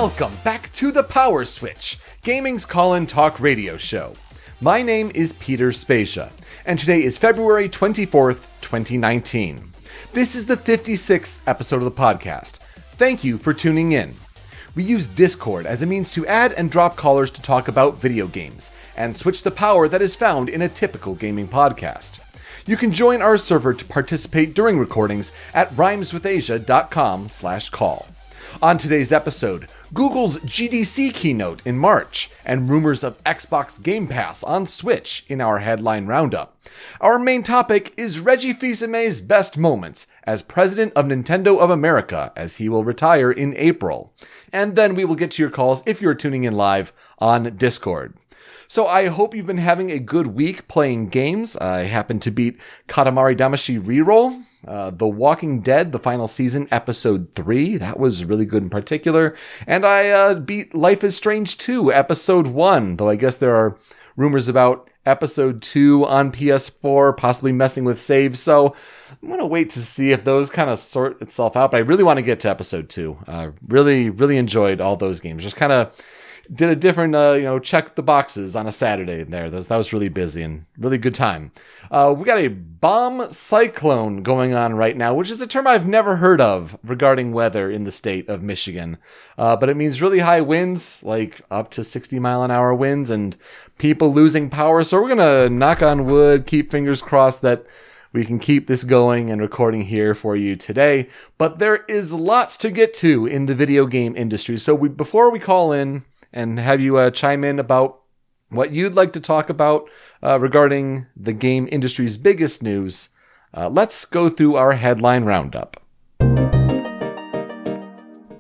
Welcome back to the PowerSwitch, gaming's call-in talk radio show. My name is Peter Spezia, and today is February 24th, 2019. This is the 56th episode of the podcast. Thank you for tuning in. We use Discord as a means to add and drop callers to talk about video games, and switch the power that is found in a typical gaming podcast. You can join our server to participate during recordings at rhymeswithasia.com/call. On today's episode, Google's GDC keynote in March, and rumors of Xbox Game Pass on Switch in our headline roundup. Our main topic is Reggie Fils-Aimé's best moments as president of Nintendo of America, as he will retire in April. And then we will get to your calls if you're tuning in live on Discord. So I hope you've been having a good week playing games. I happened to beat Katamari Damacy Reroll, The Walking Dead, the final season, episode 3. That was really good in particular. And I beat Life is Strange 2, episode 1, though I guess there are rumors about episode 2 on PS4 possibly messing with saves. So I'm going to wait to see if those kind of sort itself out. But I really want to get to episode 2. Really enjoyed all those games. Just kind of did a different, check the boxes on a Saturday there. That was really busy and really good time. We got a bomb cyclone going on right now, which is a term I've never heard of regarding weather in the state of Michigan. But it means really high winds, like up to 60-mile-an-hour winds, and people losing power. So we're going to knock on wood, keep fingers crossed that we can keep this going and recording here for you today. But there is lots to get to in the video game industry. So before we call in and have you chime in about what you'd like to talk about regarding the game industry's biggest news, let's go through our headline roundup.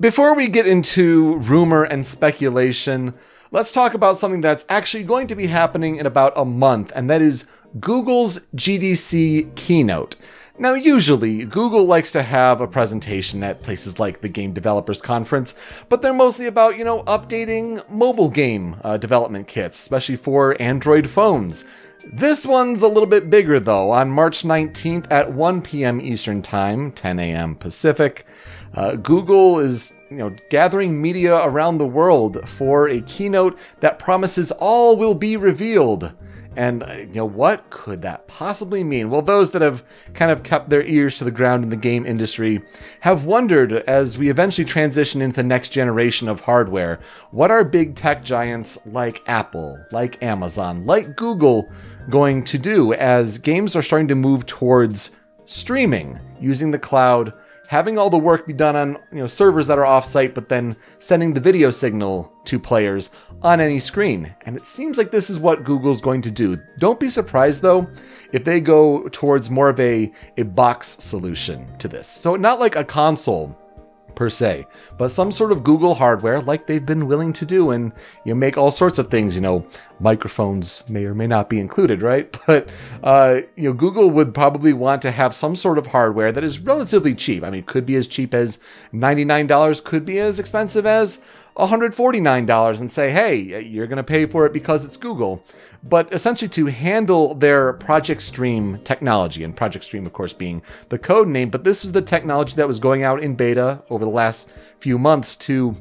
Before we get into rumor and speculation, let's talk about something that's actually going to be happening in about a month, and that is Google's GDC keynote. Now, usually, Google likes to have a presentation at places like the Game Developers Conference, but they're mostly about, updating mobile game development kits, especially for Android phones. This one's a little bit bigger, though. On March 19th at 1 p.m. Eastern Time, 10 a.m. Pacific, Google is gathering media around the world for a keynote that promises all will be revealed. And, what could that possibly mean? Well, those that have kind of kept their ears to the ground in the game industry have wondered, as we eventually transition into the next generation of hardware, what are big tech giants like Apple, like Amazon, like Google going to do as games are starting to move towards streaming, using the cloud, having all the work be done on servers that are off-site, but then sending the video signal to players on any screen. And it seems like this is what Google's going to do. Don't be surprised, though, if they go towards more of a box solution to this. So not like a console per se, but some sort of Google hardware like they've been willing to do, and make all sorts of things. Microphones may or may not be included, right? But Google would probably want to have some sort of hardware that is relatively cheap. I mean, it could be as cheap as $99, could be as expensive as $149, and say, hey, you're going to pay for it because it's Google. But essentially to handle their Project Stream technology, and Project Stream, of course, being the code name, but this was the technology that was going out in beta over the last few months to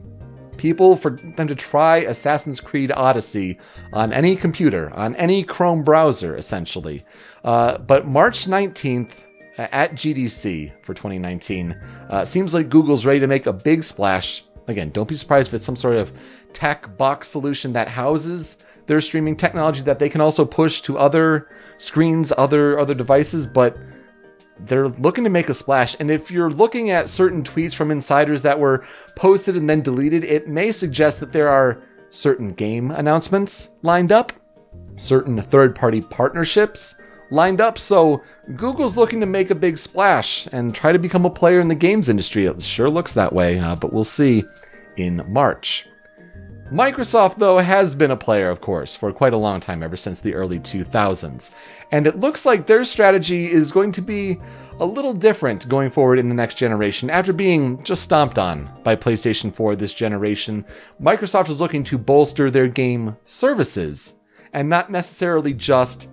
people, for them to try Assassin's Creed Odyssey on any computer, on any Chrome browser, essentially. But March 19th, at GDC for 2019, seems like Google's ready to make a big splash. Again, don't be surprised if it's some sort of tech box solution that houses their streaming technology that they can also push to other screens, other devices, but they're looking to make a splash. And if you're looking at certain tweets from insiders that were posted and then deleted, it may suggest that there are certain game announcements lined up, certain third-party partnerships lined up. So Google's looking to make a big splash and try to become a player in the games industry. It sure looks that way, but we'll see in March. Microsoft, though, has been a player, of course, for quite a long time, ever since the early 2000s. And it looks like their strategy is going to be a little different going forward in the next generation. After being just stomped on by PlayStation 4 this generation, Microsoft is looking to bolster their game services and not necessarily just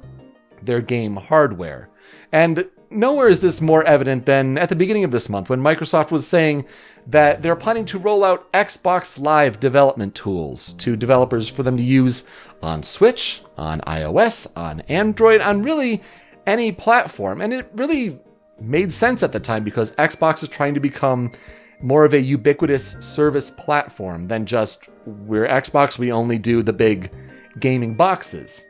their game hardware. And nowhere is this more evident than at the beginning of this month when Microsoft was saying that they're planning to roll out Xbox Live development tools to developers for them to use on Switch, on iOS, on Android, on really any platform. And it really made sense at the time because Xbox is trying to become more of a ubiquitous service platform than just we're Xbox, we only do the big gaming boxes.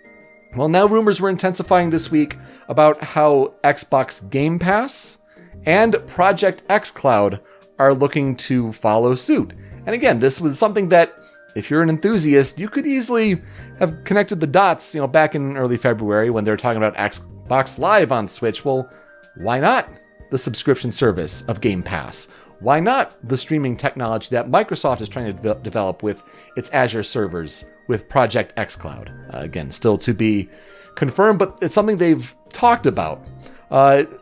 Well, now rumors were intensifying this week about how Xbox Game Pass and Project xCloud are looking to follow suit. And again, this was something that if you're an enthusiast, you could easily have connected the dots, back in early February when they were talking about Xbox Live on Switch. Well, why not the subscription service of Game Pass? Why not the streaming technology that Microsoft is trying to develop with its Azure servers with Project xCloud? Again, still to be confirmed, but it's something they've talked about.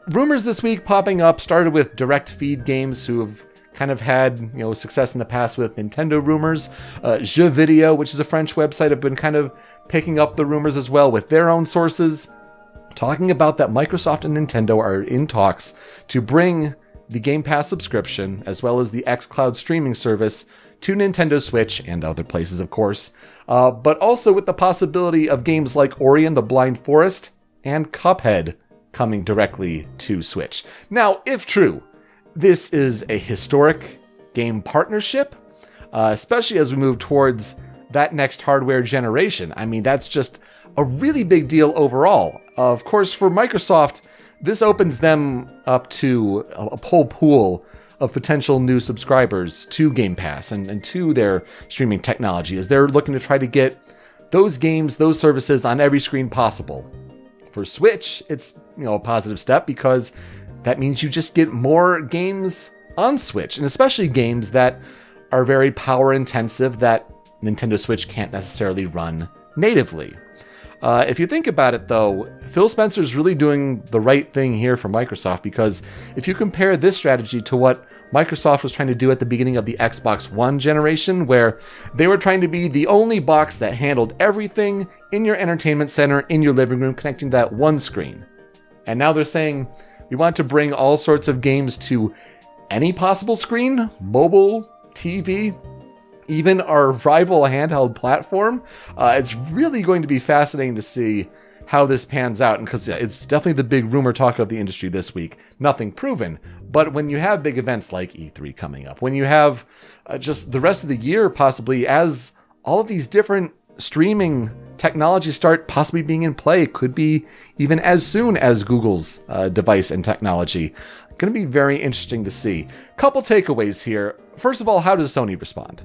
Rumors this week popping up started with Direct Feed Games, who have kind of had success in the past with Nintendo rumors. Jeux Video, which is a French website, have been kind of picking up the rumors as well with their own sources, talking about that Microsoft and Nintendo are in talks to bring the Game Pass subscription, as well as the xCloud streaming service, to Nintendo Switch and other places, of course, but also with the possibility of games like Ori and the Blind Forest and Cuphead coming directly to Switch. Now, if true, this is a historic game partnership, especially as we move towards that next hardware generation. I mean, that's just a really big deal overall. Of course, for Microsoft, this opens them up to a whole pool of potential new subscribers to Game Pass and to their streaming technology as they're looking to try to get those games, those services on every screen possible. For Switch, it's a positive step because that means you just get more games on Switch, and especially games that are very power intensive that Nintendo Switch can't necessarily run natively. If you think about it, though, Phil Spencer's really doing the right thing here for Microsoft, because if you compare this strategy to what Microsoft was trying to do at the beginning of the Xbox One generation, where they were trying to be the only box that handled everything in your entertainment center, in your living room, connecting to that one screen. And now they're saying, we want to bring all sorts of games to any possible screen, mobile, TV, even our rival handheld platform. It's really going to be fascinating to see how this pans out, and because it's definitely the big rumor talk of the industry this week. Nothing proven, but when you have big events like E3 coming up, when you have just the rest of the year possibly, as all of these different streaming technologies start possibly being in play, it could be even as soon as Google's device and technology. Going to be very interesting to see. Couple takeaways here. First of all, how does Sony respond?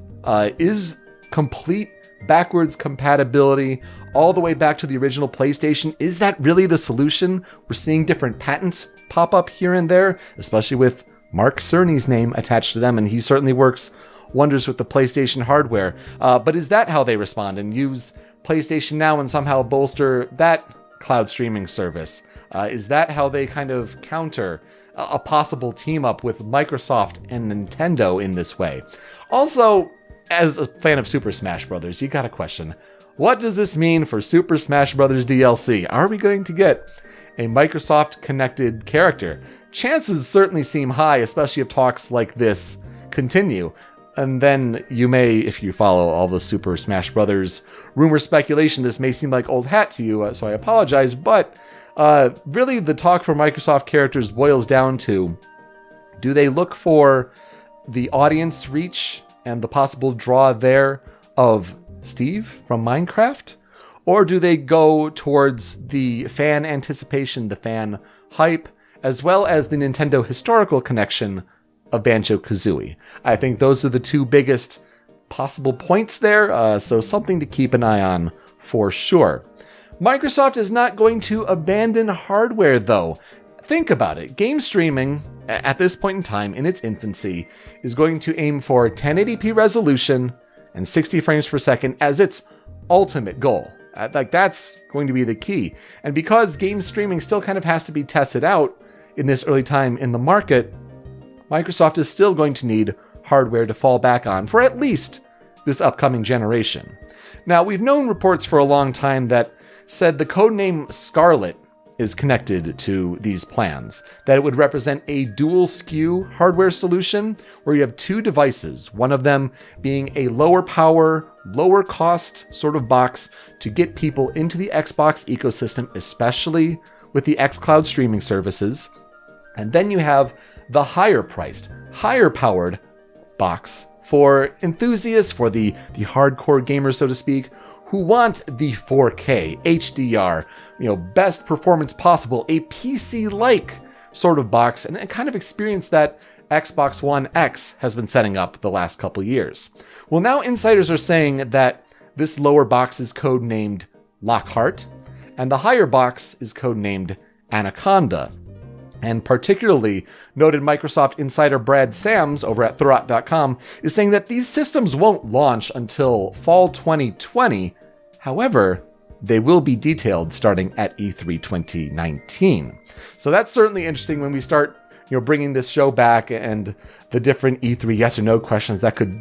Is complete backwards compatibility all the way back to the original PlayStation, is that really the solution? We're seeing different patents pop up here and there, especially with Mark Cerny's name attached to them, and he certainly works wonders with the PlayStation hardware. But is that how they respond and use PlayStation Now and somehow bolster that cloud streaming service? Is that how they kind of counter a possible team up with Microsoft and Nintendo in this way? Also, as a fan of Super Smash Bros., you got a question. What does this mean for Super Smash Bros. DLC? Are we going to get a Microsoft connected character? Chances certainly seem high, especially if talks like this continue. And then you may, if you follow all the Super Smash Bros. Rumor speculation, this may seem like old hat to you, so I apologize, but really the talk for Microsoft characters boils down to, do they look for the audience reach and the possible draw there of Steve from Minecraft? Or do they go towards the fan anticipation, the fan hype, as well as the Nintendo historical connection of Banjo-Kazooie? I think those are the two biggest possible points there, so something to keep an eye on for sure. Microsoft is not going to abandon hardware, though. Think about it. Game streaming, at this point in time, in its infancy, is going to aim for 1080p resolution and 60 frames per second as its ultimate goal. That's going to be the key. And because game streaming still kind of has to be tested out in this early time in the market, Microsoft is still going to need hardware to fall back on for at least this upcoming generation. Now, we've known reports for a long time that said the codename Scarlet is connected to these plans, that it would represent a dual SKU hardware solution where you have two devices, one of them being a lower power, lower cost sort of box to get people into the Xbox ecosystem, especially with the xCloud streaming services. And then you have the higher priced, higher powered box for enthusiasts, for the hardcore gamers, so to speak, who want the 4K, HDR, best performance possible, a PC-like sort of box, and kind of experience that Xbox One X has been setting up the last couple years. Well, now insiders are saying that this lower box is codenamed Lockhart, and the higher box is codenamed Anaconda. And particularly noted Microsoft insider Brad Sams over at Thurrott.com is saying that these systems won't launch until fall 2020. However, they will be detailed starting at E3 2019. So that's certainly interesting when we start bringing this show back and the different E3 yes or no questions that could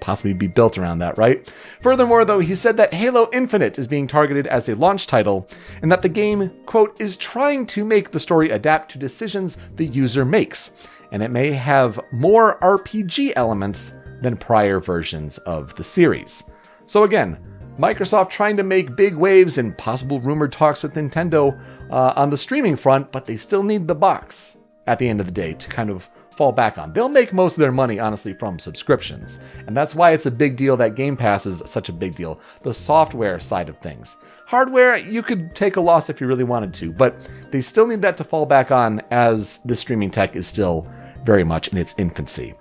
possibly be built around that, right? Furthermore, though, he said that Halo Infinite is being targeted as a launch title and that the game, quote, is trying to make the story adapt to decisions the user makes, and it may have more RPG elements than prior versions of the series. So again, Microsoft trying to make big waves in possible rumored talks with Nintendo on the streaming front, but they still need the box at the end of the day to kind of fall back on. They'll make most of their money, honestly, from subscriptions. And that's why it's a big deal that Game Pass is such a big deal. The software side of things. Hardware, you could take a loss if you really wanted to, but they still need that to fall back on as the streaming tech is still very much in its infancy.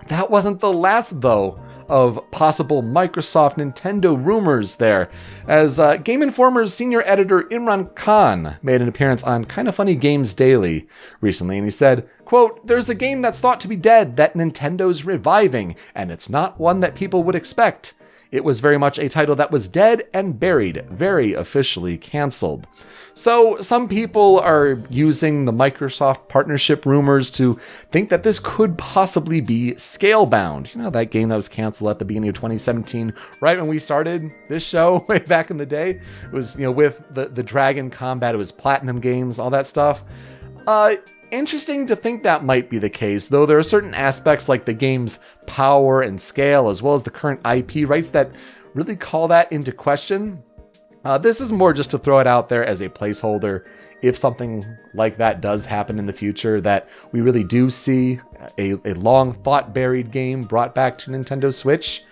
That wasn't the last, though, of possible Microsoft Nintendo rumors there, as Game Informer's senior editor Imran Khan made an appearance on Kinda Funny Games Daily recently, and he said, quote, "There's a game that's thought to be dead that Nintendo's reviving, and it's not one that people would expect. It was very much a title that was dead and buried, very officially canceled." So some people are using the Microsoft partnership rumors to think that this could possibly be Scalebound. That game that was canceled at the beginning of 2017, right when we started this show way back in the day. It was, with the dragon combat, it was Platinum Games, all that stuff. Interesting to think that might be the case, though there are certain aspects like the game's power and scale, as well as the current IP rights that really call that into question. This is more just to throw it out there as a placeholder. If something like that does happen in the future, that we really do see a long thought buried game brought back to Nintendo Switch,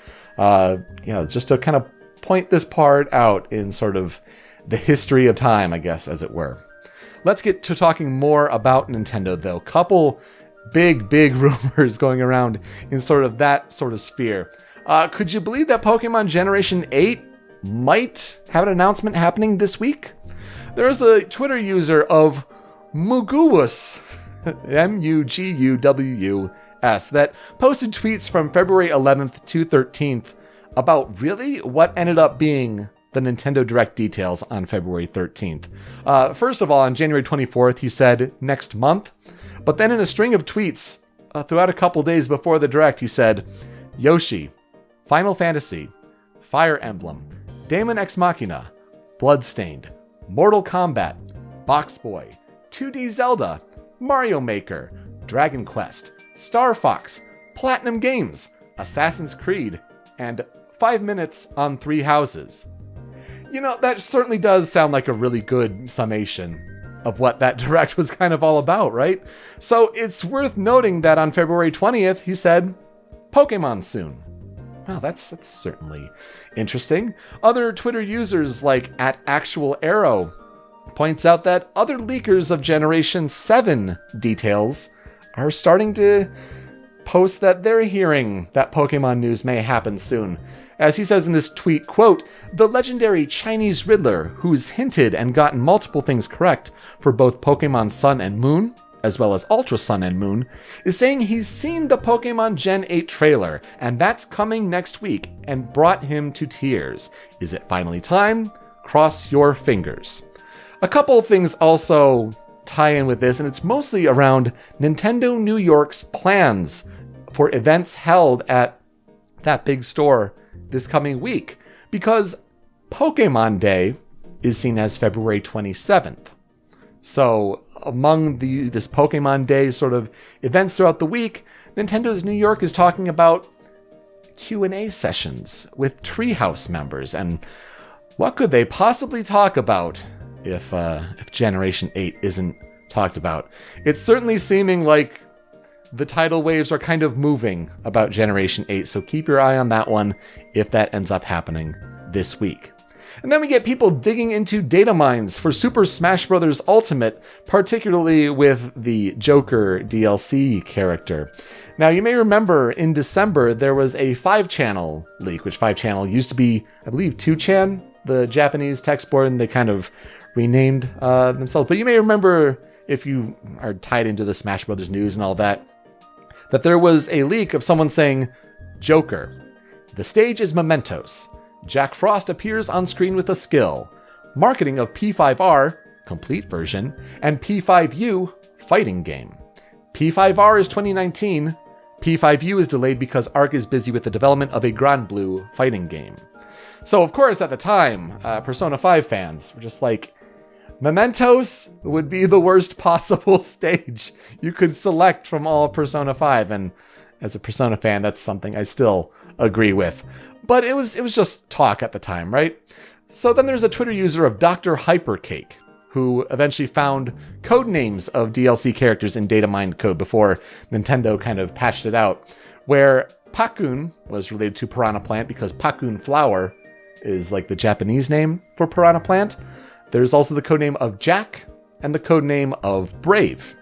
just to kind of point this part out in sort of the history of time, I guess, as it were. Let's get to talking more about Nintendo, though. Couple big rumors going around in sort of that sort of sphere. Could you believe that Pokemon Generation VIII might have an announcement happening this week? There's a Twitter user of Muguwus, Muguwus, that posted tweets from February 11th to 13th about really what ended up being the Nintendo Direct details on February 13th. First of all, on January 24th, he said next month, but then in a string of tweets throughout a couple days before the Direct, he said Yoshi, Final Fantasy, Fire Emblem, Daemon X Machina, Bloodstained, Mortal Kombat, Box Boy, 2D Zelda, Mario Maker, Dragon Quest, Star Fox, Platinum Games, Assassin's Creed, and 5 minutes on 3 houses. That certainly does sound like a really good summation of what that Direct was kind of all about, right? So it's worth noting that on February 20th, he said, Pokemon soon. Wow, that's certainly interesting. Other Twitter users like @ActualArrow points out that other leakers of Generation VII details are starting to post that they're hearing that Pokemon news may happen soon. As he says in this tweet, quote, "The legendary Chinese Riddler, who's hinted and gotten multiple things correct for both Pokemon Sun and Moon, as well as Ultra Sun and Moon, is saying he's seen the Pokemon Gen 8 trailer, and that's coming next week, and brought him to tears. Is it finally time? Cross your fingers." A couple of things also tie in with this, and it's mostly around Nintendo New York's plans for events held at that big store this coming week, because Pokemon Day is seen as February 27th. So among this Pokemon Day sort of events throughout the week, Nintendo's New York is talking about Q&A sessions with Treehouse members. And what could they possibly talk about if Generation 8 isn't talked about? It's certainly seeming like the tidal waves are kind of moving about Generation 8, so keep your eye on that one if that ends up happening this week. And then we get people digging into data mines for Super Smash Bros. Ultimate, particularly with the Joker DLC character. Now, you may remember in December, there was a 5-channel leak, which 5-channel used to be, I believe, 2chan, the Japanese text board, and they kind of renamed themselves. But you may remember, if you are tied into the Smash Bros. News and all that, that there was a leak of someone saying, Joker. The stage is Mementos. Jack Frost appears on screen with a skill. Marketing of P5R, complete version, and P5U, fighting game. P5R is 2019. P5U is delayed because ARC is busy with the development of a Grand Blue fighting game. So, of course, at the time, Persona 5 fans were just like, Mementos would be the worst possible stage you could select from all Persona 5. And as a Persona fan, that's something I still agree with. But it was just talk at the time, right? So then there's a Twitter user of Dr. Hypercake, who eventually found code names of DLC characters in data mined code before Nintendo kind of patched it out, where Pakun was related to Piranha Plant because Pakun Flower is like the Japanese name for Piranha Plant. There's also the codename of Jack and the codename of Brave.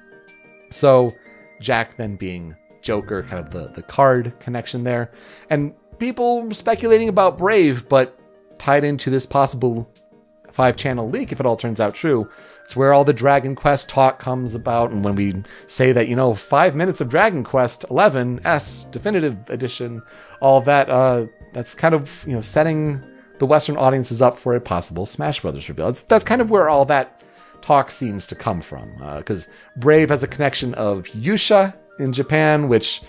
So Jack then being Joker, kind of the card connection there. And people speculating about Brave, but tied into this possible 5-channel leak, if it all turns out true. It's where all the Dragon Quest talk comes about. And when we say that, 5 minutes of Dragon Quest 11S Definitive Edition, all that, that's kind of, setting the Western audiences up for a possible Smash Brothers reveal. That's kind of where all that talk seems to come from, because Brave has a connection of Yusha in Japan, which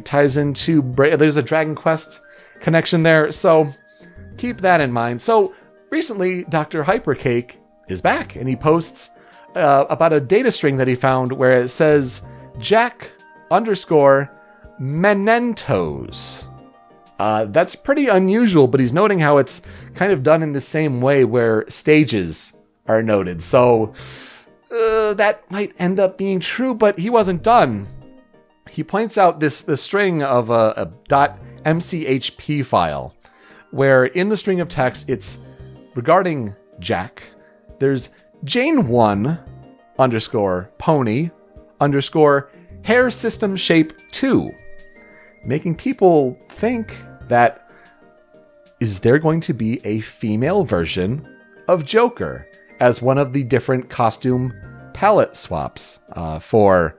ties into Brave. There's a Dragon Quest connection there, so keep that in mind. So recently, Dr. Hypercake is back, and he posts about a data string that he found where it says Jack _ Mementos. That's pretty unusual, but he's noting how it's kind of done in the same way where stages are noted. So that might end up being true, but he wasn't done. He points out the string of a .mchp file, where in the string of text, it's regarding Jack. There's Jane1 _ pony _ hair system shape 2. Making people think that, is there going to be a female version of Joker as one of the different costume palette swaps for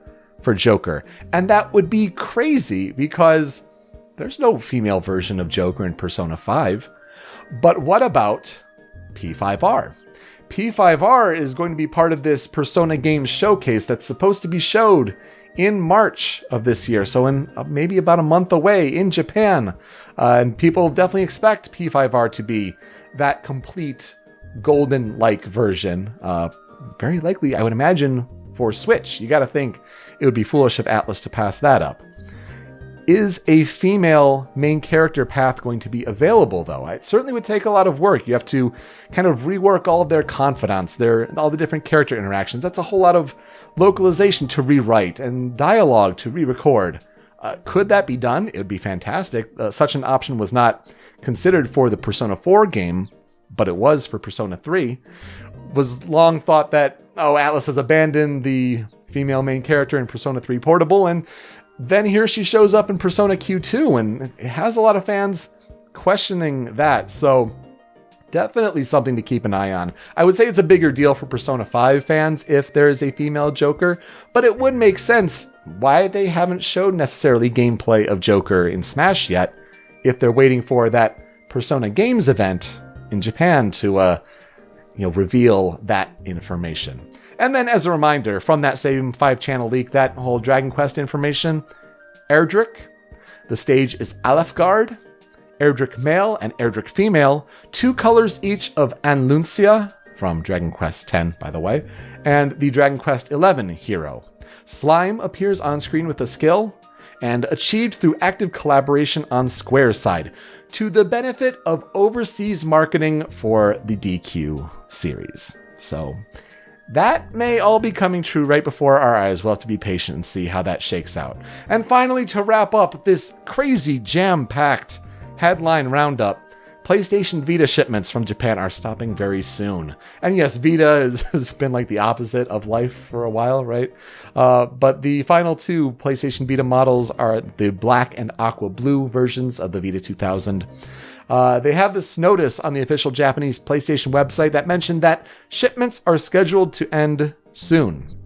Joker? And that would be crazy because there's no female version of Joker in Persona 5. But what about P5R? P5R is going to be part of this Persona Games showcase that's supposed to be showed in March of this year, so in maybe about a month away in Japan. And people definitely expect P5R to be that complete golden-like version. Very likely, I would imagine, for Switch. You got to think it would be foolish of Atlus to pass that up. Is a female main character path going to be available, though? It certainly would take a lot of work. You have to kind of rework all of their confidants, all the different character interactions. That's a whole lot of localization to rewrite and dialogue to re-record. Could that be done? It would be fantastic. Such an option was not considered for the Persona 4 game, but it was for Persona 3. Was long thought that, Atlus has abandoned the female main character in Persona 3 Portable, and then here she shows up in Persona Q2, and it has a lot of fans questioning that. So definitely something to keep an eye on. I would say it's a bigger deal for Persona 5 fans if there is a female Joker, but it would make sense why they haven't showed necessarily gameplay of Joker in Smash yet, if they're waiting for that Persona Games event in Japan to reveal that information. And then as a reminder, from that same 5-channel leak, that whole Dragon Quest information, Erdrick, the stage is Alefgard, Erdrick male and Erdrick female, 2 colors each of Anluncia from Dragon Quest X, by the way, and the Dragon Quest XI hero. Slime appears on screen with a skill, and achieved through active collaboration on Square's side, to the benefit of overseas marketing for the DQ series. So that may all be coming true right before our eyes. We'll have to be patient and see how that shakes out. And finally, to wrap up this crazy jam-packed headline roundup, PlayStation Vita shipments from Japan are stopping very soon. And yes, Vita has been like the opposite of life for a while, right? But the final two PlayStation Vita models are the black and aqua blue versions of the Vita 2000. They have this notice on the official Japanese PlayStation website that mentioned that shipments are scheduled to end soon.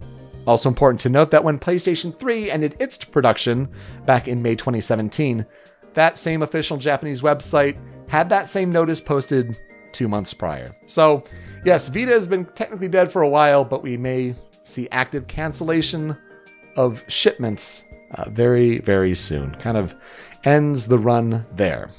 Also important to note that when PlayStation 3 ended its production back in May 2017, that same official Japanese website had that same notice posted 2 months prior. So yes, Vita has been technically dead for a while, but we may see active cancellation of shipments very, very soon. Kind of ends the run there.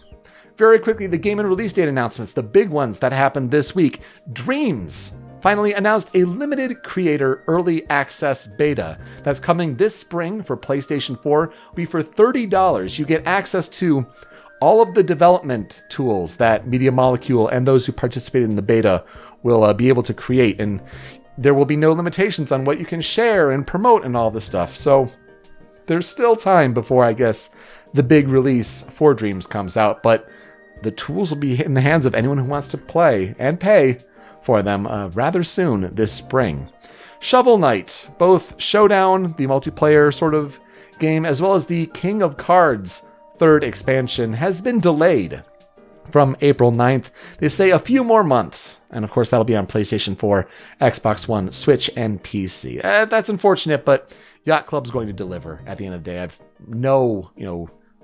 Very quickly, the game and release date announcements, the big ones that happened this week. Dreams finally announced a limited creator early access beta that's coming this spring for PlayStation 4. Will be for $30. You get access to all of the development tools that Media Molecule and those who participated in the beta will be able to create. And there will be no limitations on what you can share and promote and all this stuff. So there's still time before, I guess, the big release for Dreams comes out. But the tools will be in the hands of anyone who wants to play and pay for them rather soon this spring. Shovel Knight, both Showdown, the multiplayer sort of game, as well as the King of Cards third expansion, has been delayed from April 9th. They say a few more months. And of course, that'll be on PlayStation 4, Xbox One, Switch, and PC. That's unfortunate, but Yacht Club's going to deliver at the end of the day. I have no,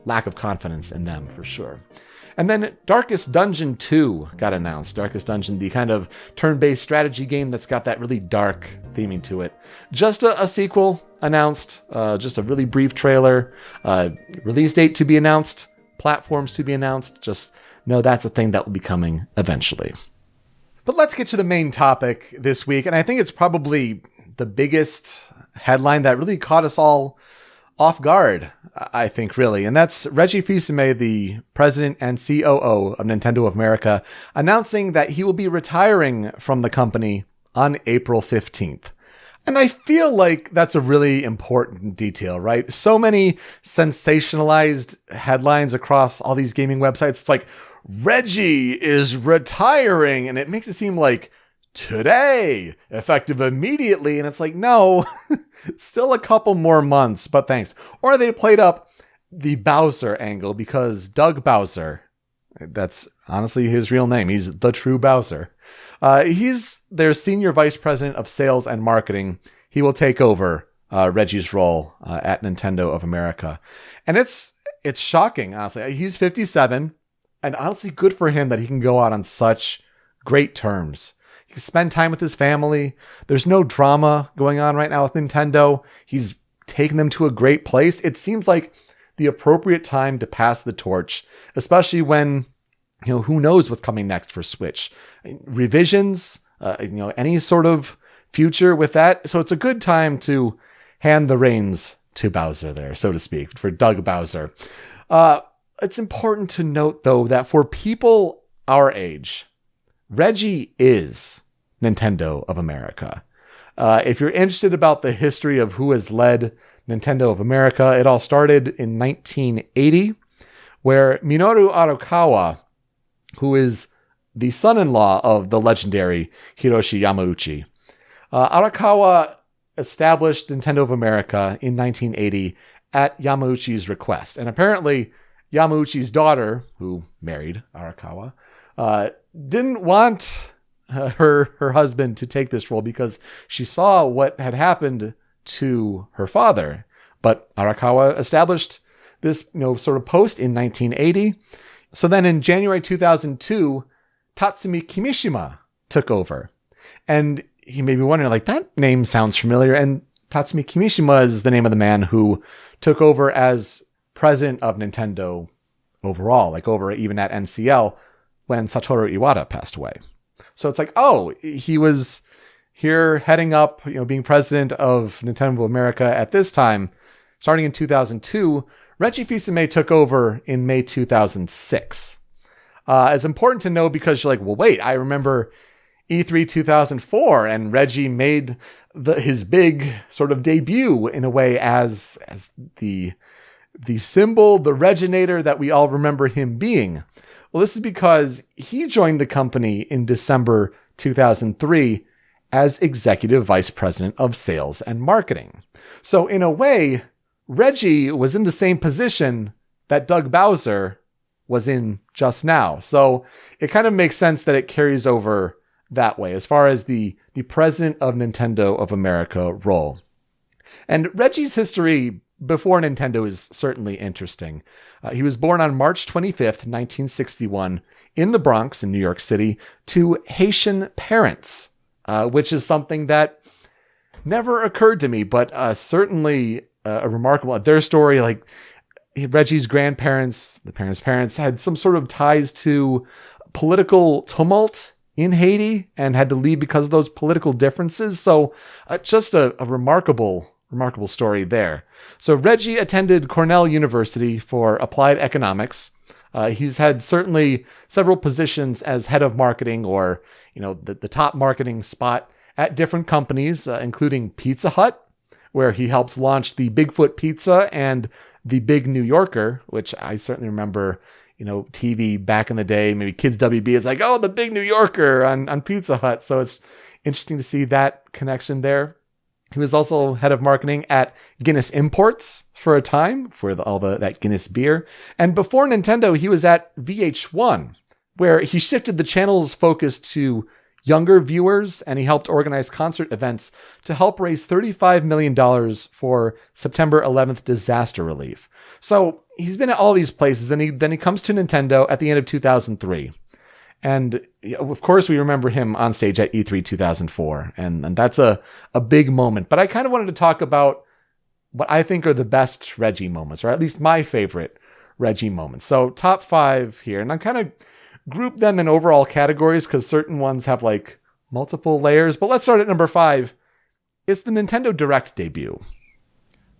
lack of confidence in them for sure. And then Darkest Dungeon 2 got announced. Darkest Dungeon, the kind of turn-based strategy game that's got that really dark theming to it. Just a sequel announced, just a really brief trailer. Release date to be announced, platforms to be announced. Just know that's a thing that will be coming eventually. But let's get to the main topic this week, and I think it's probably the biggest headline that really caught us all off guard, I think, really. And that's Reggie Fils-Aimé, the president and COO of Nintendo of America, announcing that he will be retiring from the company on April 15th. And I feel like that's a really important detail, right? So many sensationalized headlines across all these gaming websites. It's like, Reggie is retiring, and it makes it seem like today, effective immediately. And it's like, no, still a couple more months, but thanks. Or they played up the Bowser angle because Doug Bowser, that's honestly his real name. He's the true Bowser. He's their senior vice president of sales and marketing. He will take over Reggie's role at Nintendo of America. And it's shocking, honestly. He's 57, and honestly good for him that he can go out on such great terms. He can spend time with his family. There's no drama going on right now with Nintendo. He's taken them to a great place. It seems like the appropriate time to pass the torch, especially when, who knows what's coming next for Switch. Revisions, any sort of future with that. So it's a good time to hand the reins to Bowser there, so to speak, for Doug Bowser. It's important to note, though, that for people our age, Reggie is Nintendo of America. If you're interested about the history of who has led Nintendo of America, it all started in 1980, where Minoru Arakawa, who is the son-in-law of the legendary Hiroshi Yamauchi, Arakawa established Nintendo of America in 1980 at Yamauchi's request. And apparently, Yamauchi's daughter, who married Arakawa, didn't want her husband to take this role because she saw what had happened to her father. But Arakawa established this, sort of post in 1980. So then in January 2002, Tatsumi Kimishima took over. And he may be wondering, that name sounds familiar. And Tatsumi Kimishima is the name of the man who took over as president of Nintendo overall, over even at NCL, when Satoru Iwata passed away. So it's like, oh, he was here heading up, being president of Nintendo of America at this time. Starting in 2002, Reggie Fils-Aimé took over in May 2006. It's important to know because you're like, well, wait, I remember E3 2004 and Reggie made his big sort of debut in a way as the symbol, the Reginator that we all remember him being. Well, this is because he joined the company in December 2003 as Executive Vice President of Sales and Marketing. So in a way, Reggie was in the same position that Doug Bowser was in just now. So it kind of makes sense that it carries over that way as far as the President of Nintendo of America role. And Reggie's history before Nintendo is certainly interesting. He was born on March 25th, 1961 in the Bronx in New York City to Haitian parents. Which is something that never occurred to me, but certainly a remarkable. Their story, like Reggie's grandparents, the parents' had some sort of ties to political tumult in Haiti and had to leave because of those political differences. So just a remarkable story there. So Reggie attended Cornell University for applied economics. He's had certainly several positions as head of marketing or, the top marketing spot at different companies, including Pizza Hut, where he helped launch the Bigfoot Pizza and the Big New Yorker, which I certainly remember, TV back in the day, maybe Kids WB is like, oh, the Big New Yorker on Pizza Hut. So it's interesting to see that connection there. He was also head of marketing at Guinness Imports for a time for that Guinness beer. And before Nintendo, he was at VH1, where he shifted the channel's focus to younger viewers, and he helped organize concert events to help raise $35 million for September 11th disaster relief. So he's been at all these places. Then he comes to Nintendo at the end of 2003. And of course, we remember him on stage at E3 2004. And that's a big moment. But I kind of wanted to talk about what I think are the best Reggie moments, or at least my favorite Reggie moments. So top 5 here. And I kind of group them in overall categories because certain ones have like multiple layers. But let's start at number 5. It's the Nintendo Direct debut.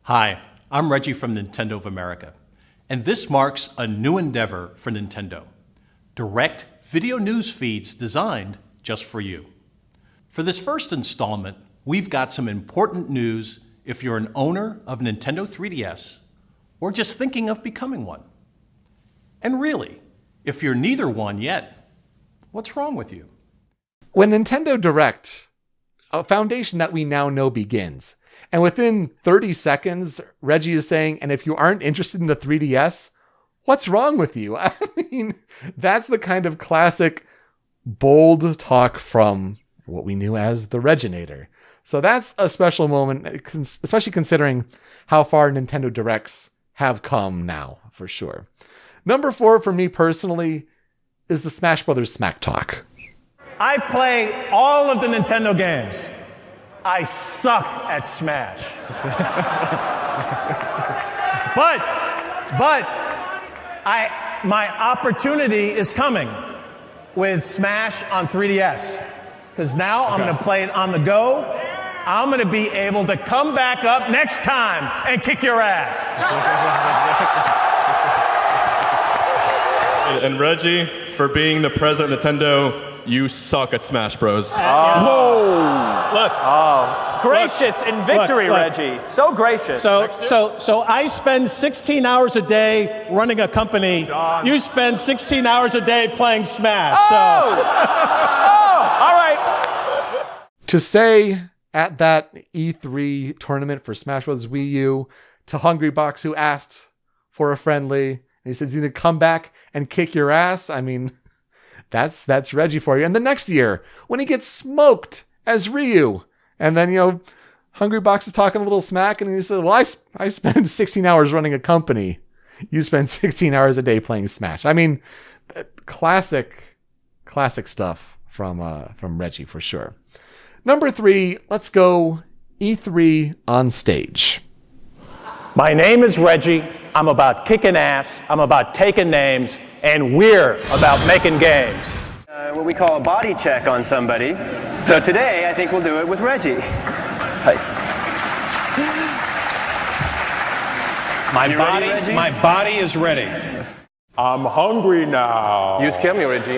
Hi, I'm Reggie from Nintendo of America. And this marks a new endeavor for Nintendo. Direct video news feeds designed just for you. For this first installment, we've got some important news if you're an owner of Nintendo 3DS or just thinking of becoming one. And really, if you're neither one yet, what's wrong with you? When Nintendo Direct, a foundation that we now know begins, and within 30 seconds, Reggie is saying, and if you aren't interested in the 3DS, what's wrong with you? I mean, that's the kind of classic bold talk from what we knew as the Reginator. So that's a special moment, especially considering how far Nintendo Directs have come now, for sure. Number 4 for me personally is the Smash Brothers Smack Talk. I play all of the Nintendo games. I suck at Smash. but my opportunity is coming with Smash on 3DS. Because now I'm going to play it on the go. I'm going to be able to come back up next time and kick your ass. And Reggie, for being the president of Nintendo, you suck at Smash Bros. Whoa! Look. Oh, gracious in victory, look. Reggie. So gracious. So I spend 16 hours a day running a company. John. You spend 16 hours a day playing Smash. All right. To say at that E3 tournament for Smash Bros. Wii U to Hungrybox, who asked for a friendly, and he says he's going to come back and kick your ass. I mean, that's Reggie for you. And the next year, when he gets smoked as Ryu, and then, Hungrybox is talking a little smack, and he said, well, I spend 16 hours running a company. You spend 16 hours a day playing Smash. I mean, classic stuff from Reggie for sure. Number 3, let's go E3 on stage. My name is Reggie. I'm about kicking ass. I'm about taking names. And we're about making games. What we call a body check on somebody. So today, I think we'll do it with Reggie. Hi. My body is ready. I'm hungry now. You scare me, Reggie.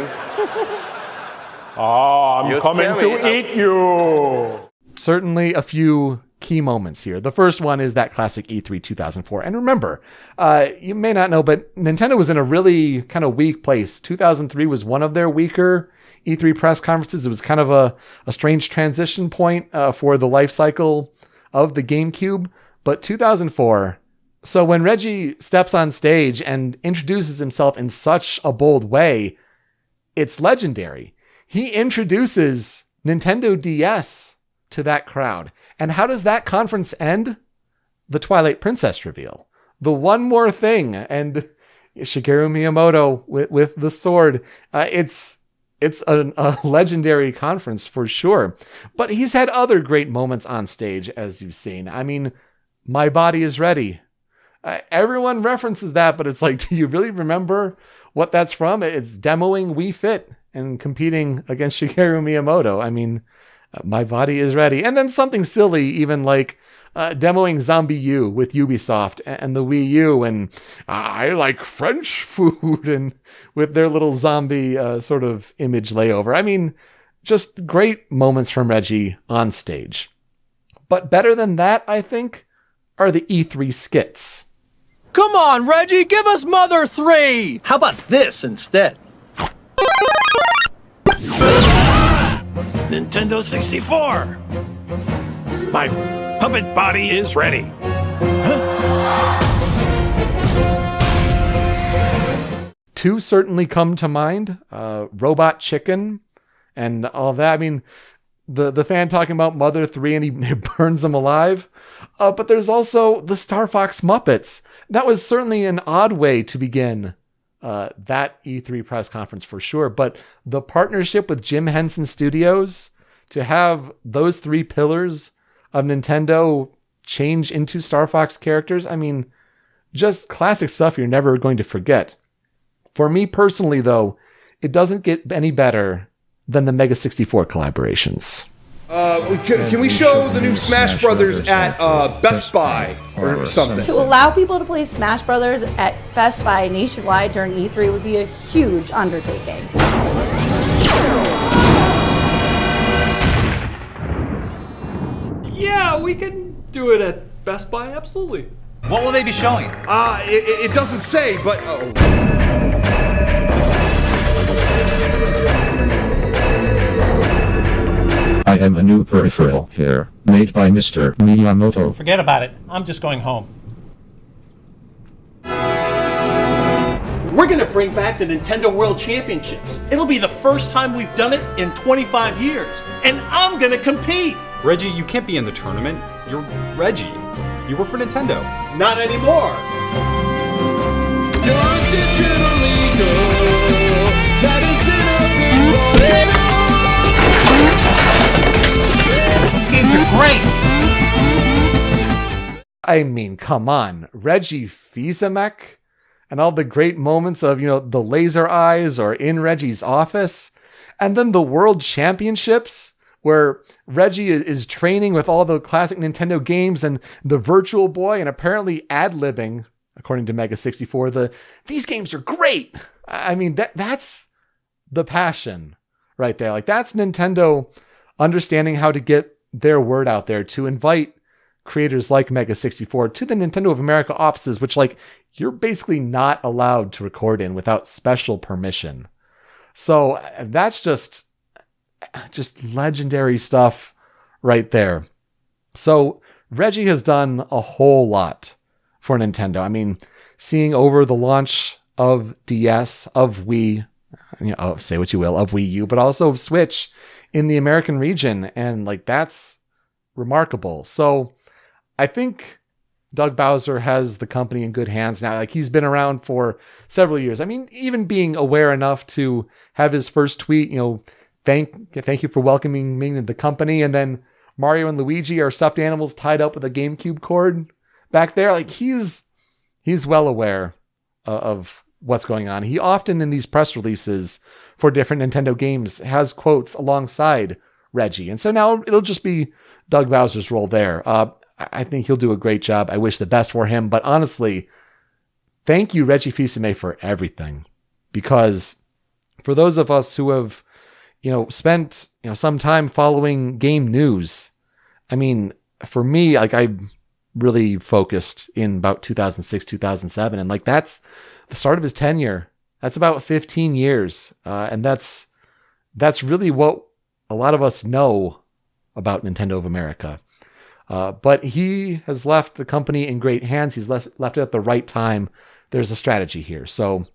Oh, I'm coming to eat you. Certainly a few key moments here. The first one is that classic E3 2004. And remember, you may not know, but Nintendo was in a really kind of weak place. 2003 was one of their weaker E3 press conferences. It was kind of a strange transition point for the life cycle of the GameCube. But 2004, so when Reggie steps on stage and introduces himself in such a bold way, it's legendary. He introduces Nintendo DS to that crowd. And how does that conference end? The Twilight Princess reveal. The one more thing. And Shigeru Miyamoto with the sword. It's a legendary conference for sure. But he's had other great moments on stage, as you've seen. I mean, My Body is Ready. Everyone references that, but it's like, do you really remember what that's from? It's demoing Wii Fit and competing against Shigeru Miyamoto. I mean, My Body is Ready. And then something silly, even like demoing Zombie U with Ubisoft and the Wii U, and I like French food, and with their little zombie sort of image layover. I mean, just great moments from Reggie on stage. But better than that, I think, are the E3 skits. Come on, Reggie, give us Mother 3! How about this instead? Nintendo 64! My puppet body is ready. Two certainly come to mind. Robot Chicken and all that. I mean, the fan talking about Mother 3 and he burns them alive. But there's also the Star Fox Muppets. That was certainly an odd way to begin that E3 press conference for sure. But the partnership with Jim Henson Studios to have those three pillars of Nintendo change into Star Fox characters, I mean, just classic stuff you're never going to forget. For me personally, though, it doesn't get any better than the Mega 64 collaborations. Can we show the new Smash Brothers at Best Buy or something? To allow people to play Smash Brothers at Best Buy nationwide during E3 would be a huge undertaking. Yeah, we can do it at Best Buy, absolutely. What will they be showing? It doesn't say, but... I am a new peripheral here, made by Mr. Miyamoto. Forget about it. I'm just going home. We're going to bring back the Nintendo World Championships. It'll be the first time we've done it in 25 years. And I'm going to compete. Reggie, you can't be in the tournament. You're Reggie. You work for Nintendo. Not anymore. You're a digital legal. That is in a big These games are great. I mean, come on. Reggie Fils-Aimé and all the great moments of, the laser eyes or in Reggie's office. And then the World Championships where Reggie is training with all the classic Nintendo games and the Virtual Boy and apparently ad-libbing, according to Mega 64, these games are great. I mean, that's the passion right there. Like, that's Nintendo understanding how to get their word out there to invite creators like Mega 64 to the Nintendo of America offices, which, like, you're basically not allowed to record in without special permission. So that's just legendary stuff right there. So Reggie has done a whole lot for Nintendo. I mean, seeing over the launch of DS, of Wii, say what you will, of Wii U, but also of Switch in the American region. And like, that's remarkable. So I think Doug Bowser has the company in good hands now. Like, he's been around for several years. I mean, even being aware enough to have his first tweet, thank you for welcoming me to the company. And then Mario and Luigi are stuffed animals tied up with a GameCube cord back there. Like, he's well aware of what's going on. He often in these press releases for different Nintendo games has quotes alongside Reggie. And so now it'll just be Doug Bowser's role there. I think he'll do a great job. I wish the best for him. But honestly, thank you, Reggie Fils-Aimé, for everything. Because for those of us who have, spent, some time following game news, I mean, for me, like I really focused in about 2006, 2007. And like, that's the start of his tenure. That's about 15 years. And that's really what a lot of us know about Nintendo of America. But he has left the company in great hands. He's left it at the right time. There's a strategy here. So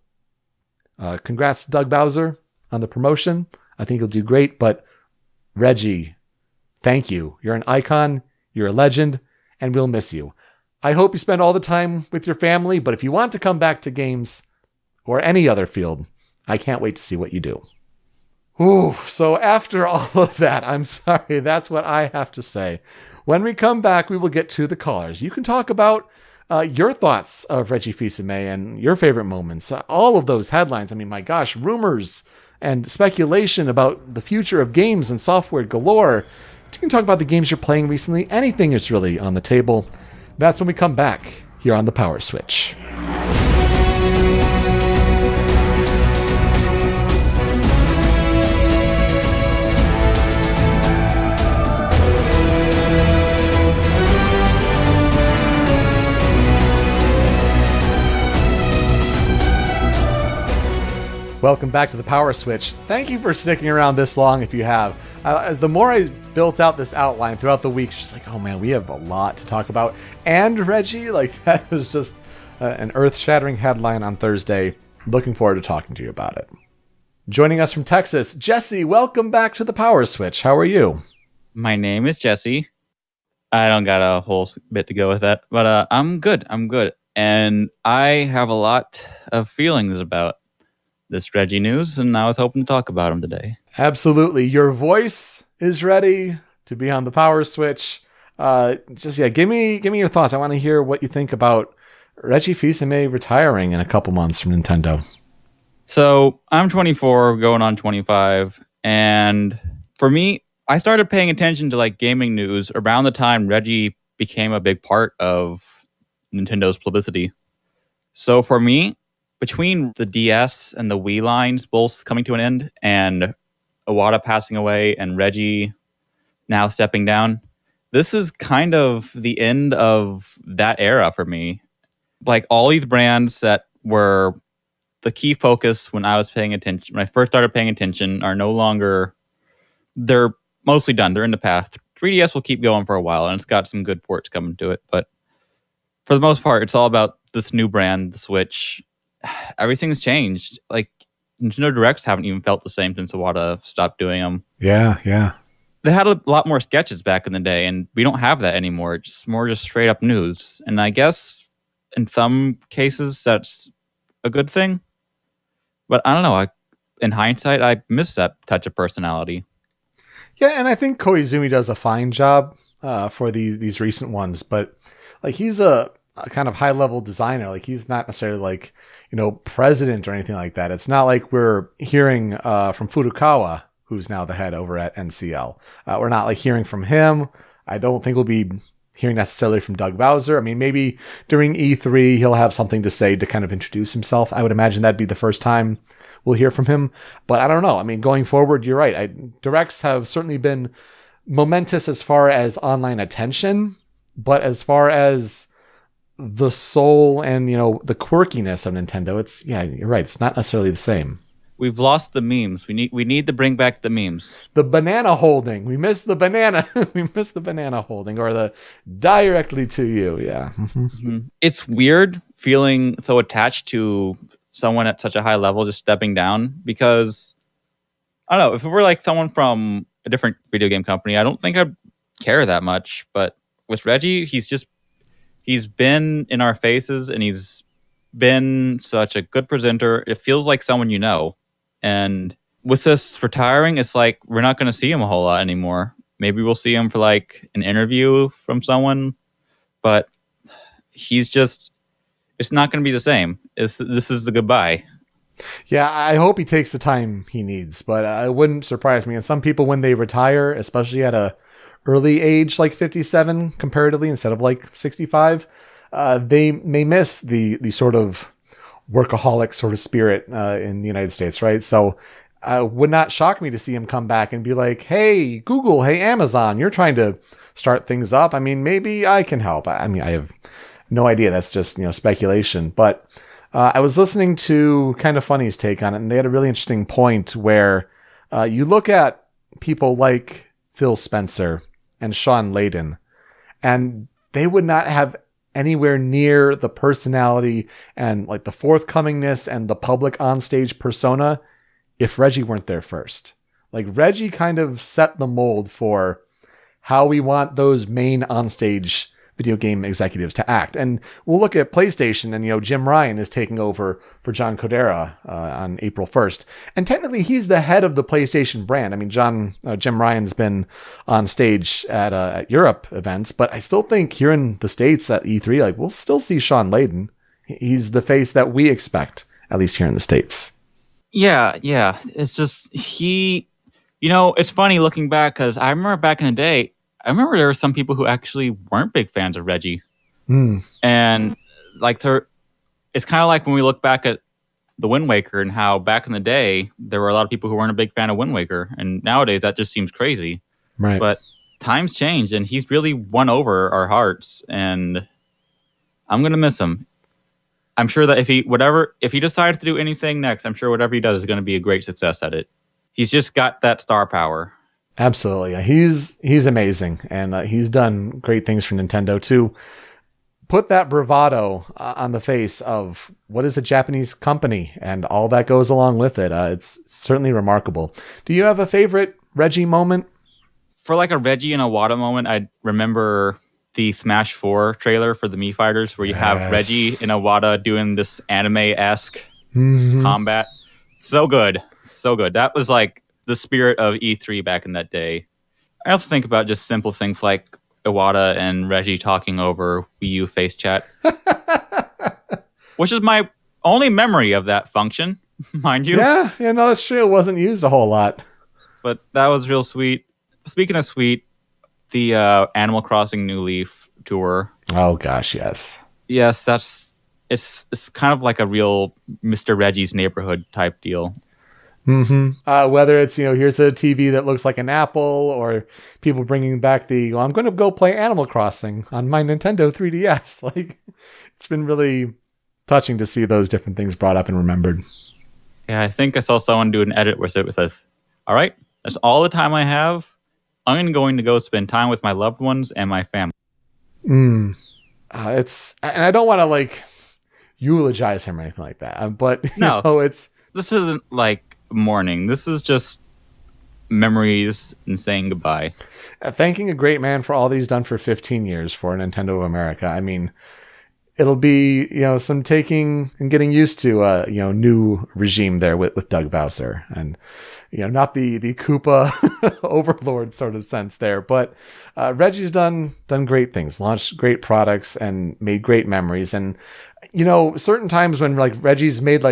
congrats to Doug Bowser on the promotion. I think he'll do great. But Reggie, thank you. You're an icon. You're a legend. And we'll miss you. I hope you spend all the time with your family. But if you want to come back to games or any other field, I can't wait to see what you do. Ooh, so after all of that, I'm sorry, that's what I have to say. When we come back, we will get to the callers. You can talk about your thoughts of Reggie Fils-Aimé and your favorite moments. All of those headlines. I mean, my gosh, rumors and speculation about the future of games and software galore. You can talk about the games you're playing recently. Anything is really on the table. That's when we come back here on the Power Switch. Welcome back to the Power Switch. Thank you for sticking around this long if you have. The more I built out this outline throughout the week, just like, oh man, we have a lot to talk about. And Reggie, like that was just an earth-shattering headline on Thursday. Looking forward to talking to you about it. Joining us from Texas, Jesse, welcome back to the Power Switch. How are you? My name is Jesse. I don't got a whole bit to go with that, but I'm good. And I have a lot of feelings about this Reggie news, and I was hoping to talk about him today. Absolutely. Your voice is ready to be on the Power Switch. Give me your thoughts. I want to hear what you think about Reggie Fils-Aimé retiring in a couple months from Nintendo. So I'm 24, going on 25, and for me, I started paying attention to like gaming news around the time Reggie became a big part of Nintendo's publicity. So for me, between the DS and the Wii lines both coming to an end and Iwata passing away and Reggie now stepping down, this is kind of the end of that era for me. Like all these brands that were the key focus when I was paying attention, when I first started paying attention, are no longer, they're mostly done. They're in the past. 3DS will keep going for a while and it's got some good ports coming to it. But for the most part, it's all about this new brand, the Switch. Everything's changed. Like Nintendo Directs haven't even felt the same since Iwata stopped doing them. Yeah. They had a lot more sketches back in the day, and we don't have that anymore. It's more just straight up news. And I guess in some cases that's a good thing. But I don't know. In hindsight, I miss that touch of personality. Yeah, and I think Koizumi does a fine job for these recent ones. But like he's a kind of high-level designer. Like he's not necessarily like, president or anything like that. It's not like we're hearing from Furukawa, who's now the head over at NCL. We're not like hearing from him. I don't think we'll be hearing necessarily from Doug Bowser. I mean, maybe during E3, he'll have something to say to kind of introduce himself. I would imagine that'd be the first time we'll hear from him. But I don't know. I mean, going forward, you're right. Directs have certainly been momentous as far as online attention, but as far as the soul and, the quirkiness of Nintendo, you're right. It's not necessarily the same. We've lost the memes. We need to bring back the memes. The banana holding. We miss the banana. We miss the banana holding, or the directly to you. Yeah. Mm-hmm. It's weird feeling so attached to someone at such a high level just stepping down, because I don't know, if it were like someone from a different video game company, I don't think I'd care that much. But with Reggie, he's been in our faces, and he's been such a good presenter. It feels like someone you know. And with this retiring, it's like we're not going to see him a whole lot anymore. Maybe we'll see him for like an interview from someone. But he's just, it's not going to be the same. This is the goodbye. Yeah, I hope he takes the time he needs, but it wouldn't surprise me. And some people, when they retire, especially at a early age like 57 comparatively instead of like 65, they may miss the sort of workaholic sort of spirit in the United States, right? So would not shock me to see him come back and be like, hey, Google, hey, Amazon, you're trying to start things up. I mean, maybe I can help. I mean, I have no idea. That's just, speculation. But I was listening to Kind of Funny's take on it, and they had a really interesting point where you look at people like Phil Spencer and Sean Layden, and they would not have anywhere near the personality and like the forthcomingness and the public onstage persona if Reggie weren't there first. Like Reggie kind of set the mold for how we want those main onstage video game executives to act. And we'll look at PlayStation and, Jim Ryan is taking over for John Codera on April 1st. And technically he's the head of the PlayStation brand. I mean, Jim Ryan's been on stage at Europe events, but I still think here in the States at E3, like we'll still see Sean Layden. He's the face that we expect, at least here in the States. Yeah. It's just it's funny looking back because I remember back in the day, there were some people who actually weren't big fans of Reggie. And like it's kind of like when we look back at the Wind Waker and how back in the day, there were a lot of people who weren't a big fan of Wind Waker. And nowadays that just seems crazy. Right. But times change and he's really won over our hearts and I'm going to miss him. I'm sure that if he decides to do anything next, I'm sure whatever he does is going to be a great success at it. He's just got that star power. Absolutely. He's amazing. And he's done great things for Nintendo too. Put that bravado on the face of what is a Japanese company and all that goes along with it. It's certainly remarkable. Do you have a favorite Reggie moment? For like a Reggie and Iwata moment, I remember the Smash 4 trailer for the Mii Fighters where you have Reggie and Iwata doing this anime-esque combat. So good. That was like the spirit of E3 back in that day. I also think about just simple things like Iwata and Reggie talking over Wii U face chat, which is my only memory of that function, mind you. Yeah, no, that's true. It wasn't used a whole lot. But that was real sweet. Speaking of sweet, the Animal Crossing New Leaf tour. Oh gosh, yes. Yes, it's kind of like a real Mr. Reggie's Neighborhood type deal. Whether it's, here's a TV that looks like an apple or people bringing back I'm going to go play Animal Crossing on my Nintendo 3DS. Like, it's been really touching to see those different things brought up and remembered. Yeah, I think I saw someone do an edit with it with us. All right, that's all the time I have. I'm going to go spend time with my loved ones and my family. And I don't want to eulogize him or anything like that. But this isn't like mourning. This is just memories and saying goodbye. Thanking a great man for all that he's done for 15 years for Nintendo of America. I mean, it'll be, some taking and getting used to new regime there with Doug Bowser and, not the Koopa overlord sort of sense there, but Reggie's done great things, launched great products and made great memories. And, certain times when Reggie's made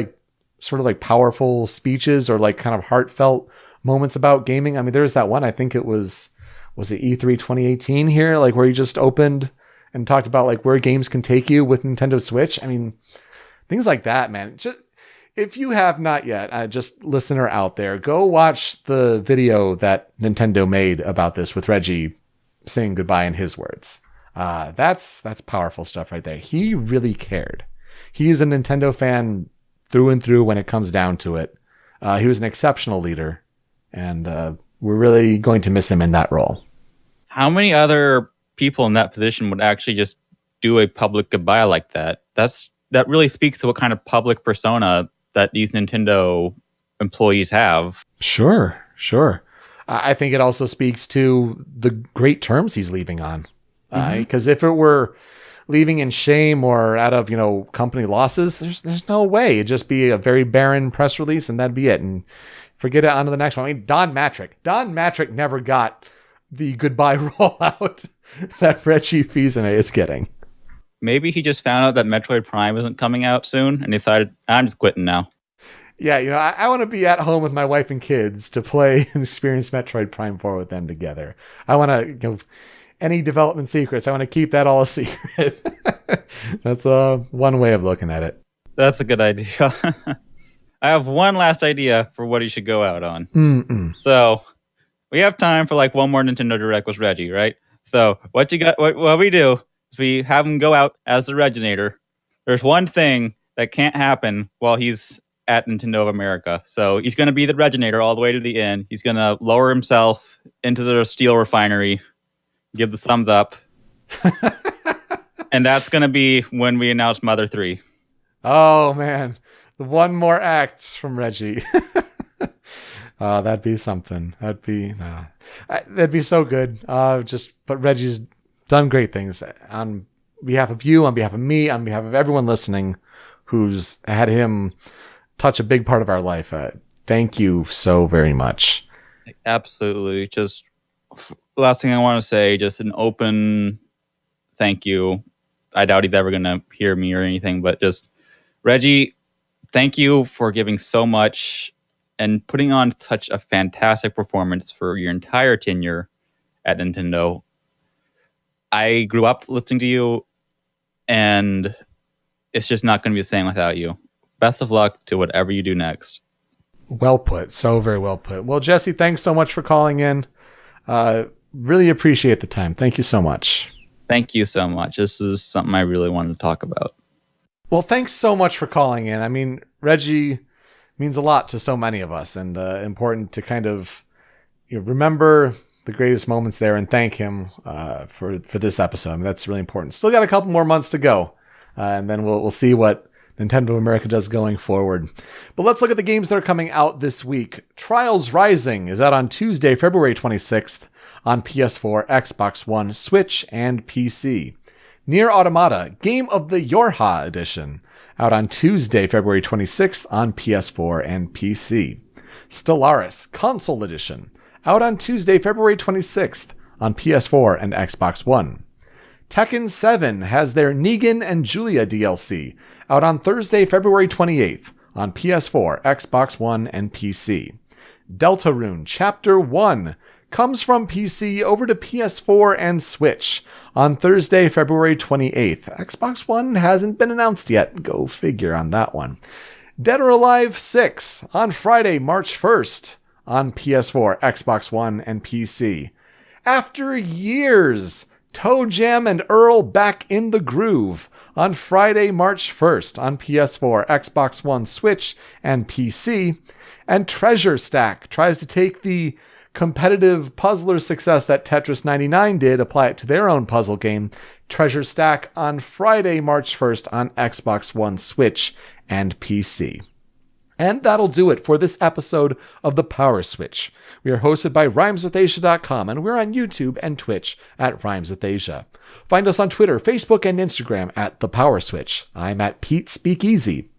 sort of powerful speeches or kind of heartfelt moments about gaming. I mean, there's that one, I think it was it E3 2018 here, where he just opened and talked about where games can take you with Nintendo Switch. I mean, things like that, man. Just, if you have not yet, just listener out there, go watch the video that Nintendo made about this with Reggie saying goodbye in his words. That's powerful stuff right there. He really cared. He's a Nintendo fan through and through when it comes down to it. He was an exceptional leader, and we're really going to miss him in that role. How many other people in that position would actually just do a public goodbye like that? That really speaks to what kind of public persona that these Nintendo employees have. Sure. I think it also speaks to the great terms he's leaving on. Because if it were leaving in shame or out of, company losses, there's no way. It'd just be a very barren press release and that'd be it. And forget it, on to the next one. I mean, Don Matrick never got the goodbye rollout that Reggie Fils-Aimé is getting. maybe he just found out that Metroid Prime isn't coming out soon and he decided, I'm just quitting now. Yeah, I want to be at home with my wife and kids to play and experience Metroid Prime 4 with them together. I want to, any development secrets, I want to keep that all a secret. That's one way of looking at it. That's a good idea. I have one last idea for what he should go out on. So we have time for like one more Nintendo Direct with Reggie, right? So what we do is we have him go out as the Reginator. There's one thing that can't happen while he's at Nintendo of America. So he's going to be the Reginator all the way to the end. He's going to lower himself into the steel refinery, give the thumbs up. And that's going to be when we announce Mother 3. Oh, man. The one more act from Reggie. That'd be something. That'd be so good. But Reggie's done great things on behalf of you, on behalf of me, on behalf of everyone listening who's had him touch a big part of our life. Thank you so very much. Absolutely. Just the last thing I want to say, just an open thank you. I doubt he's ever going to hear me or anything, but just Reggie, thank you for giving so much and putting on such a fantastic performance for your entire tenure at Nintendo. I grew up listening to you, and it's just not going to be the same without you. Best of luck to whatever you do next. Well put. So very well put. Well, Jesse, thanks so much for calling in. Really appreciate the time. Thank you so much. Thank you so much. This is something I really wanted to talk about. Well, thanks so much for calling in. I mean, Reggie means a lot to so many of us, and important to kind of remember the greatest moments there and thank him for this episode. I mean, that's really important. Still got a couple more months to go, and then we'll see what Nintendo of America does going forward. But let's look at the games that are coming out this week. Trials Rising is out on Tuesday, February 26th on PS4, Xbox One, Switch, and PC. Nier Automata, Game of the Yorha Edition, out on Tuesday, February 26th on PS4 and PC. Stellaris, Console Edition, out on Tuesday, February 26th on PS4 and Xbox One. Tekken 7 has their Negan and Julia DLC, out on Thursday, February 28th on PS4, Xbox One, and PC. Deltarune Chapter 1 comes from PC over to PS4 and Switch on Thursday, February 28th. Xbox One hasn't been announced yet. Go figure on that one. Dead or Alive 6 on Friday, March 1st on PS4, Xbox One, and PC. After years, Toe Jam and Earl Back in the Groove on Friday, March 1st on PS4, Xbox One, Switch, and PC. And Treasure Stack tries to take the competitive puzzler success that Tetris 99 did, apply it to their own puzzle game, Treasure Stack, on Friday, March 1st on Xbox One, Switch, and PC. And that'll do it for this episode of the PowerSwitch. We are hosted by RhymesWithAsia.com, and we're on YouTube and Twitch at RhymesWithAsia. Find us on Twitter, Facebook, and Instagram at the PowerSwitch. I'm at Pete Speakeasy.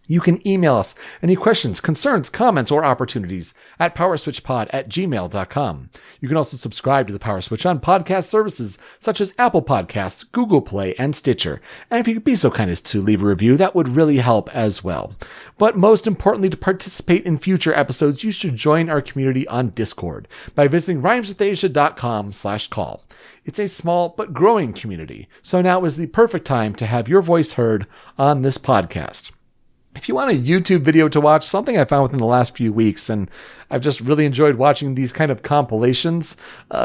You can email us any questions, concerns, comments, or opportunities at powerswitchpod@gmail.com. You can also subscribe to the PowerSwitch on podcast services such as Apple Podcasts, Google Play, and Stitcher. And if you could be so kind as to leave a review, that would really help as well. But most importantly, to participate in future episodes, you should join our community on Discord by visiting rhymeswithasia.com/call. It's a small but growing community, so now is the perfect time to have your voice heard on this podcast. If you want a YouTube video to watch, something I found within the last few weeks, and I've just really enjoyed watching these kind of compilations,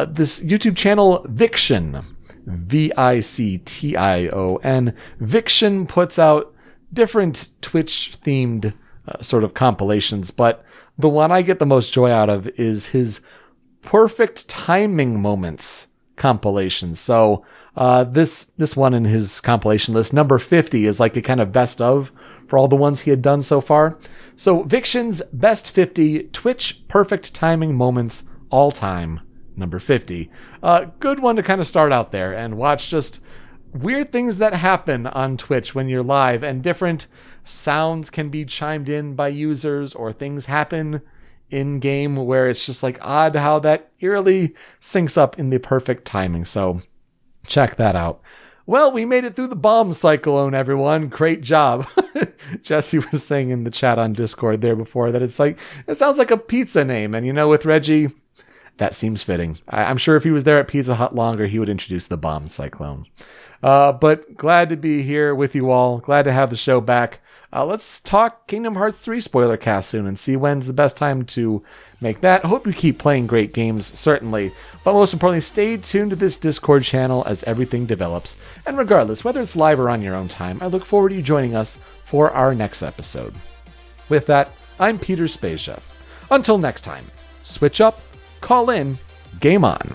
this YouTube channel, Viction, Viction, Viction puts out different Twitch-themed sort of compilations, but the one I get the most joy out of is his perfect timing moments compilation. So this one in his compilation list, number 50, is like a kind of best of for all the ones he had done so far. So Viction's Best 50 Twitch Perfect Timing Moments All Time, number 50. Good one to kind of start out there and watch just weird things that happen on Twitch when you're live, and different sounds can be chimed in by users, or things happen in game where it's just like odd how that eerily syncs up in the perfect timing. So check that out. Well, we made it through the bomb cyclone, everyone. Great job. Jesse was saying in the chat on Discord there before that it sounds like a pizza name. And with Reggie, that seems fitting. I'm sure if he was there at Pizza Hut longer, he would introduce the bomb cyclone. But glad to be here with you all. Glad to have the show back. Let's talk Kingdom Hearts 3 spoiler cast soon and see when's the best time to make that. Hope you keep playing great games, certainly. But most importantly, stay tuned to this Discord channel as everything develops. And regardless, whether it's live or on your own time, I look forward to you joining us for our next episode. With that, I'm Peter Spezia. Until next time, switch up, call in, game on.